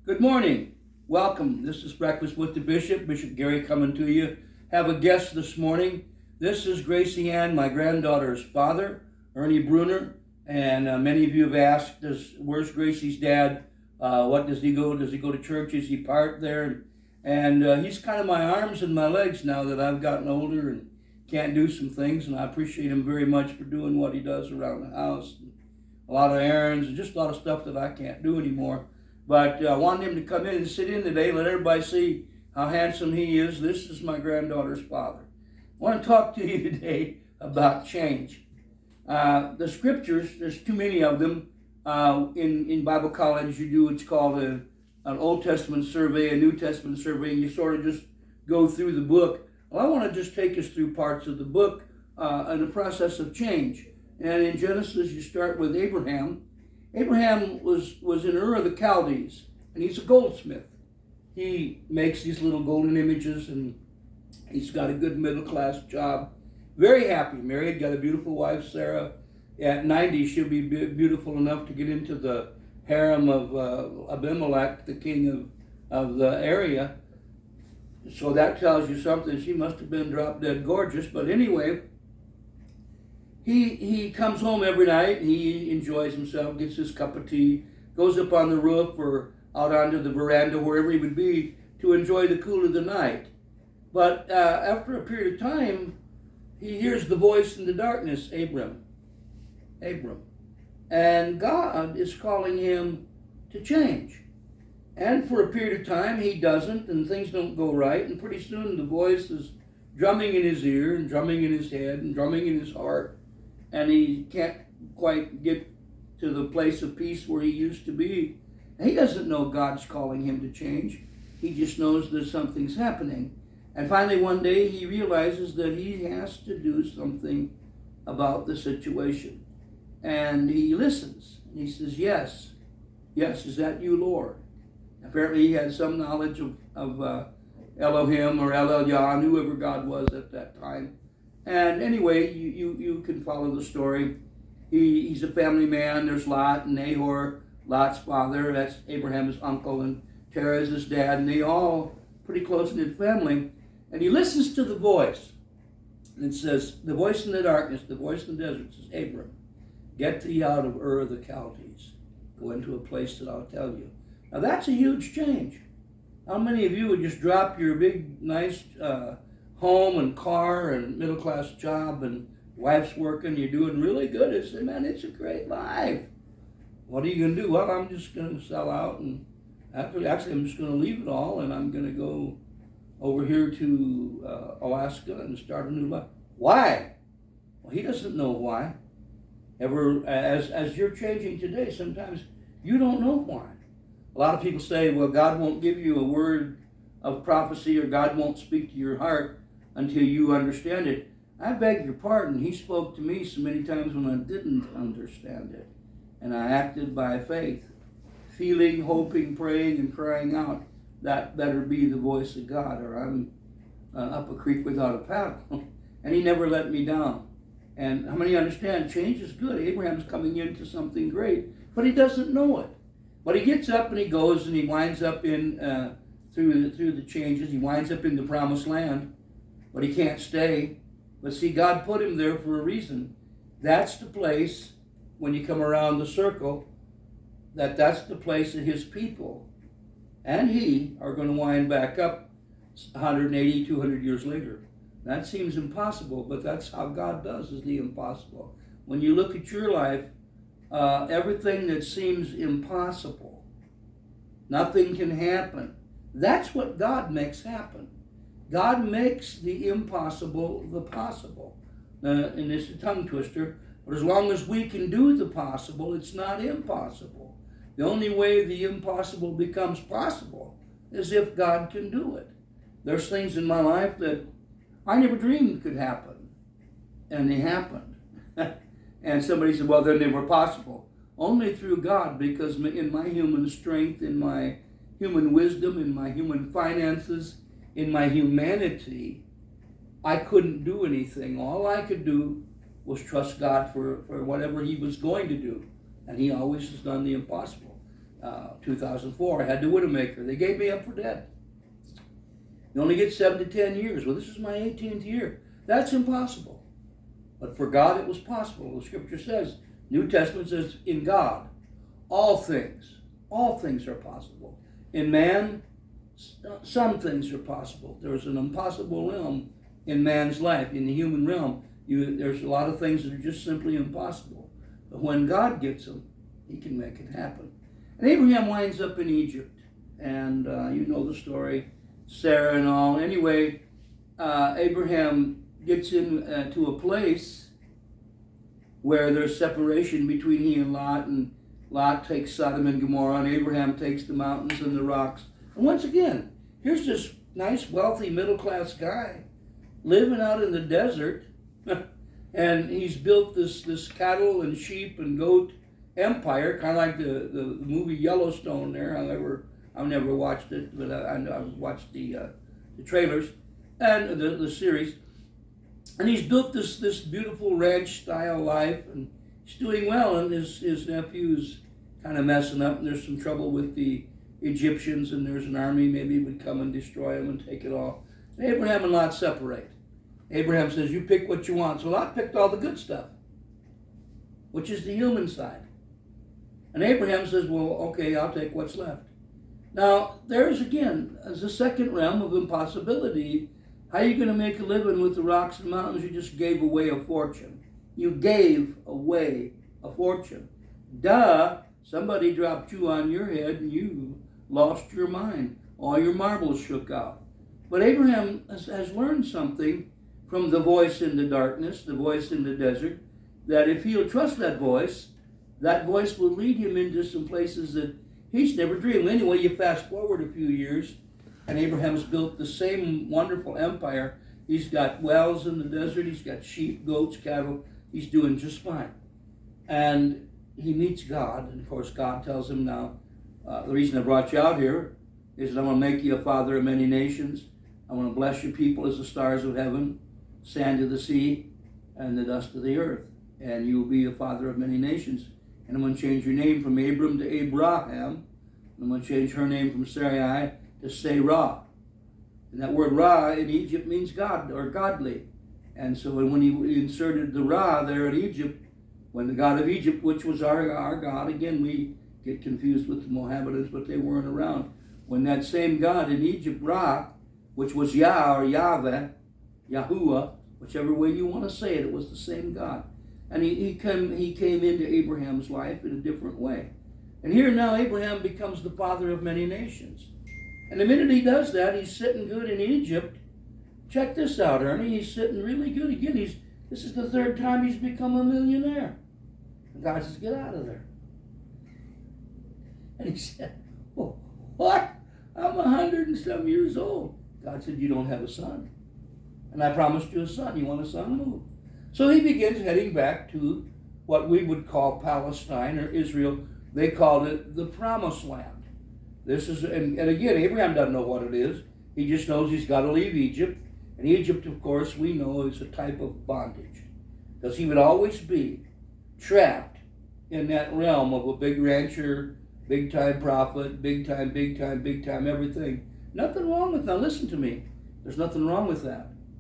Good morning. Welcome. This is Breakfast with the Bishop, Bishop Gary coming to you. Have a guest this morning. This is Gracie Ann, my granddaughter's father, Ernie Bruner. And many of you have asked, where's Gracie's dad? What does he go? Does he go to church? Is he part there? And he's kind of my arms and my legs now that I've gotten older and can't do some things. And I appreciate him very much for doing what he does around the house. A lot of errands and just a lot of stuff that I can't do anymore. But I wanted him to come in and sit in today, let everybody see how handsome he is. This is my granddaughter's father. I want to talk to you today about change. The scriptures, there's too many of them. In Bible college, you do what's called an Old Testament survey, a New Testament survey, and you sort of just go through the book. Well, I want to just take us through parts of the book in the process of change. And in Genesis, you start with Abraham. Abraham was in Ur of the Chaldees, and he's a goldsmith. He makes these little golden images, and he's got a good middle-class job. Very happy, married, got a beautiful wife, Sarah. At 90, she'll be beautiful enough to get into the harem of Abimelech, the king of the area. So that tells you something. She must have been drop-dead gorgeous. But anyway, He comes home every night, he enjoys himself, gets his cup of tea, goes up on the roof or out onto the veranda, wherever he would be, to enjoy the cool of the night. But after a period of time, he hears the voice in the darkness, Abram. And God is calling him to change. And for a period of time, he doesn't, and things don't go right, and pretty soon the voice is drumming in his ear, and drumming in his head, and drumming in his heart. And he can't quite get to the place of peace where he used to be. And he doesn't know God's calling him to change. He just knows that something's happening. And finally one day he realizes that he has to do something about the situation. And he listens. And he says, yes, is that you, Lord? Apparently he had some knowledge of Elohim or El Elyon, whoever God was at that time. And anyway, you can follow the story. He's a family man. There's Lot and Nahor, Lot's father. That's Abraham's uncle, and Terah is his dad. And they all pretty close-knit family. And he listens to the voice. And it says, the voice in the darkness, the voice in the desert says, Abram, get thee out of Ur of the Chaldees. Go into a place that I'll tell you. Now that's a huge change. How many of you would just drop your big, nice home and car and middle-class job and wife's working, you're doing really good? It's, man, it's a great life. What are you going to do? Well, I'm just going to sell out, and actually I'm just going to leave it all, and I'm going to go over here to Alaska and start a new life. Why? Well, he doesn't know why. As you're changing today, sometimes you don't know why. A lot of people say, well, God won't give you a word of prophecy, or God won't speak to your heart until you understand it. I beg your pardon. He spoke to me so many times when I didn't understand it. And I acted by faith, feeling, hoping, praying, and crying out, that better be the voice of God, or I'm up a creek without a paddle. And he never let me down. And how many understand change is good? Abraham's coming into something great, but he doesn't know it. But he gets up and he goes and he winds up in through the changes. He winds up in the promised land, but he can't stay. But see, God put him there for a reason. That's the place, when you come around the circle, that's the place that his people and he are going to wind back up 180, 200 years later. That seems impossible, but that's how God does, is the impossible. When you look at your life, everything that seems impossible, nothing can happen. That's what God makes happen. God makes the impossible the possible. And it's a tongue twister, but as long as we can do the possible, it's not impossible. The only way the impossible becomes possible is if God can do it. There's things in my life that I never dreamed could happen, and they happened. And somebody said, well, then they were possible. Only through God, because in my human strength, in my human wisdom, in my human finances, in my humanity, I couldn't do anything. All I could do was trust God for whatever he was going to do. And he always has done the impossible. 2004. I had the Widowmaker. They gave me up for dead. You only get 7 to 10 years. Well, this is my 18th year. That's impossible. But for God, it was possible. The Scripture says, New Testament says, in God, all things are possible. In man, some things are possible. There's an impossible realm in man's life. In the human realm, there's a lot of things that are just simply impossible. But when God gets them, he can make it happen. And Abraham winds up in Egypt. And you know the story, Sarah and all. Anyway, Abraham gets into a place where there's separation between he and Lot takes Sodom and Gomorrah, and Abraham takes the mountains and the rocks. And once again, here's this nice, wealthy, middle-class guy living out in the desert, and he's built this cattle and sheep and goat empire, kind of like the movie Yellowstone there. I've never watched it, but I've watched the trailers and the series. And he's built this beautiful ranch-style life, and he's doing well, and his nephew's kind of messing up, and there's some trouble with the Egyptians, and there's an army maybe would come and destroy him and take it all. And Abraham and Lot separate. Abraham says, you pick what you want. So Lot picked all the good stuff, which is the human side. And Abraham says, well, okay, I'll take what's left. Now, there's again, as a second realm of impossibility. How are you going to make a living with the rocks and mountains? You just gave away a fortune. You gave away a fortune. Duh, somebody dropped you on your head and you lost your mind. All your marbles shook out. But Abraham has learned something from the voice in the darkness, the voice in the desert, that if he'll trust that voice will lead him into some places that he's never dreamed. Anyway, you fast forward a few years, and Abraham's built the same wonderful empire. He's got wells in the desert. He's got sheep, goats, cattle. He's doing just fine. And he meets God. And, of course, God tells him now, the reason I brought you out here is that I'm going to make you a father of many nations. I'm going to bless your people as the stars of heaven, sand of the sea, and the dust of the earth. And you will be a father of many nations. And I'm going to change your name from Abram to Abraham. I'm going to change her name from Sarai to Sarah. And that word Ra in Egypt means God or godly. And so when he inserted the Ra there in Egypt, when the God of Egypt, which was our God, again we get confused with the Mohammedans, but they weren't around. When that same God in Egypt, Ra, which was Yah or Yahweh, Yahuwah, whichever way you want to say it, it was the same God. And he came into Abraham's life in a different way. And here now Abraham becomes the father of many nations. And the minute he does that, he's sitting good in Egypt. Check this out, Ernie. He's sitting really good again. This is the third time he's become a millionaire. And God says, get out of there. And he said, well, what? I'm 100 and some years old. God said, you don't have a son. And I promised you a son. You want a son? Move. So he begins heading back to what we would call Palestine or Israel. They called it the Promised Land. This is, and again, Abraham doesn't know what it is. He just knows he's got to leave Egypt. And Egypt, of course, we know is a type of bondage. Because he would always be trapped in that realm of a big rancher, big-time prophet, big-time everything. Nothing wrong with, now listen to me, there's nothing wrong with that.